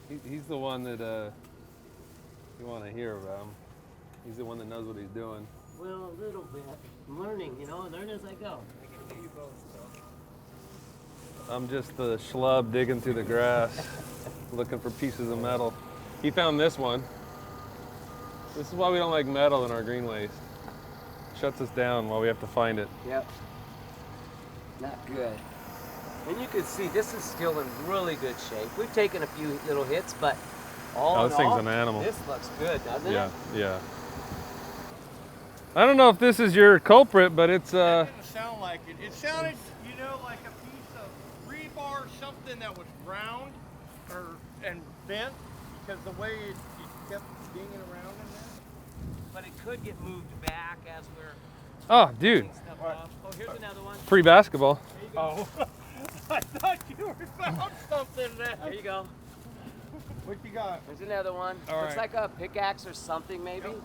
He's the one that you want to hear about. He's the one that knows what he's doing. Well, a little bit. I'm learning, you know, learn as I go. I can hear you both, so. I'm just the schlub digging through the grass, looking for pieces of metal. He found this one. This is why we don't like metal in our green waste. Shuts us down while we have to find it. Yep. Not good. And you can see this is still in really good shape. We've taken a few little hits, but all this in all, thing's an animal. this looks good, doesn't it? Yeah, yeah. I don't know if this is your culprit, but it's That didn't sound like it. It sounded, you know, like a piece of rebar, something that was round and bent, because the way it kept dinging around in there. But it could get moved back as we're oh, dude, picking stuff off. Oh, here's another one. free basketball. There you go. Oh, I thought you were found something there. There you go. What you got? There's another one. All Looks right. like a pickaxe or something, maybe. Yep.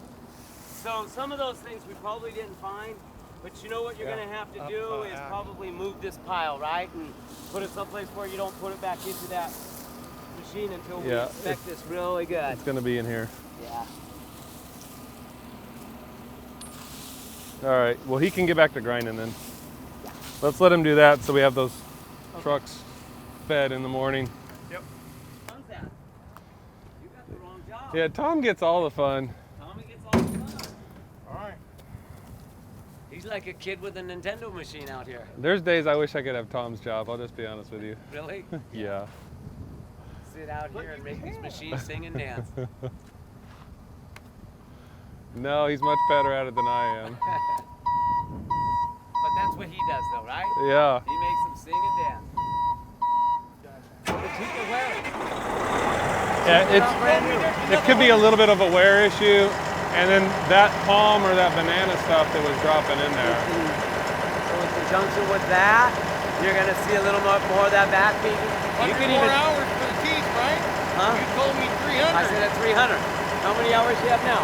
So some of those things we probably didn't find, but you know what you're gonna have to do is probably move this pile, right? And put it someplace where you don't put it back into that machine until we inspect this really good. It's gonna be in here. Yeah. All right, well, he can get back to grinding then. Let's let him do that so we have those trucks fed in the morning. Yep. How's that? You got the wrong job. Yeah, Tom gets all the fun. Tommy gets all the fun. All right. He's like a kid with a Nintendo machine out here. There's days I wish I could have Tom's job, I'll just be honest with you. Really? Yeah. Sit out here and make these machines sing and dance. No, he's much better at it than I am. But that's what he does though, right? Yeah. He makes them sing and dance. What the people wearing? Yeah, it could be a little bit of a wear issue, and then that palm or that banana stuff that was dropping in there. So in conjunction with that, you're gonna see a little more of that back feed. You 100 more hours for the teeth, right? Huh? You told me 300. I said at 300. How many hours do you have now?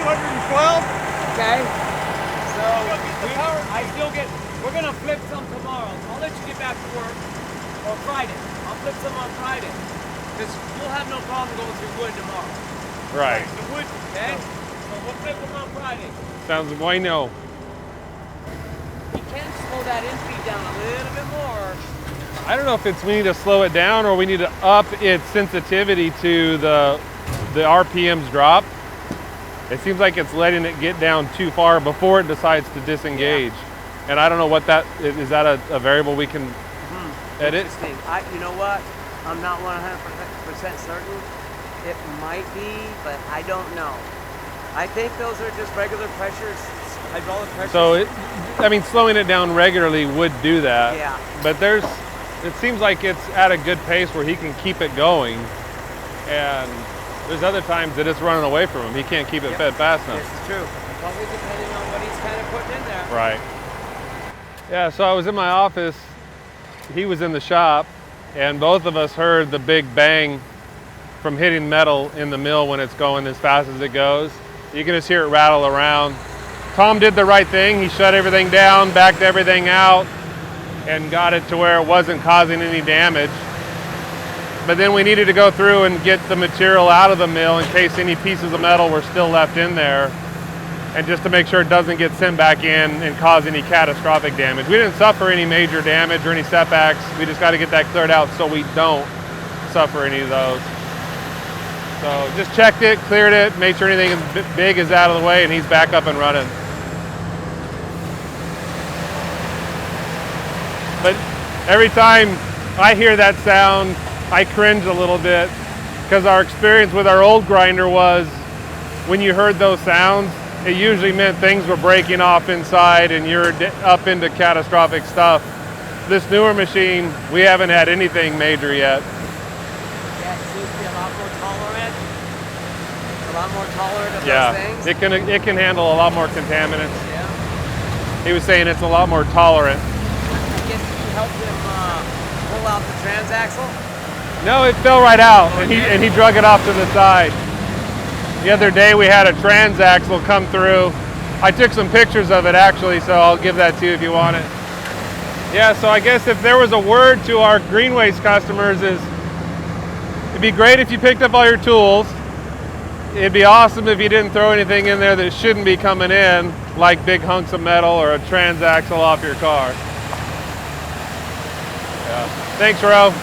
212. Okay. So I still get. We're gonna flip some tomorrow. I'll let you get back to work, or Friday. I'll flip some on Friday, because you'll have no problem going through wood tomorrow. Right. The wood. Okay. So we'll flip them on Friday. Sounds bueno. You can slow that in feed down a little bit more. I don't know if it's we need to slow it down or we need to up its sensitivity to the RPMs drop. It seems like it's letting it get down too far before it decides to disengage. Yeah. And I don't know what that is. That a variable we can edit? Interesting. You know what? I'm not 100% certain. It might be, but I don't know. I think those are just regular pressures, hydraulic pressures. So, I mean, slowing it down regularly would do that. Yeah. But it seems like it's at a good pace where he can keep it going. And there's other times that it's running away from him. He can't keep it fed fast enough. This is true. Probably depending on what he's kind of putting in there. Right. Yeah, so I was in my office. He was in the shop. And both of us heard the big bang from hitting metal in the mill when it's going as fast as it goes. You can just hear it rattle around. Tom did the right thing. He shut everything down, backed everything out, and got it to where it wasn't causing any damage. But then we needed to go through and get the material out of the mill in case any pieces of metal were still left in there, and just to make sure it doesn't get sent back in and cause any catastrophic damage. We didn't suffer any major damage or any setbacks. We just got to get that cleared out so we don't suffer any of those. So just checked it, cleared it, made sure anything big is out of the way, and he's back up and running. But every time I hear that sound, I cringe a little bit, because our experience with our old grinder was when you heard those sounds, it usually meant things were breaking off inside and you're up into catastrophic stuff. This newer machine, we haven't had anything major yet. Yeah, it seems to be a lot more tolerant. A lot more tolerant of those things. It can handle a lot more contaminants. Yeah. He was saying it's a lot more tolerant. I guess you helped him pull out the transaxle? No, it fell right out, and he drug it off to the side. The other day we had a transaxle come through. I took some pictures of it actually, so I'll give that to you if you want it. Yeah, so I guess if there was a word to our green waste customers is, it'd be great if you picked up all your tools. It'd be awesome if you didn't throw anything in there that shouldn't be coming in, like big hunks of metal or a transaxle off your car. Yeah. Thanks, Ro.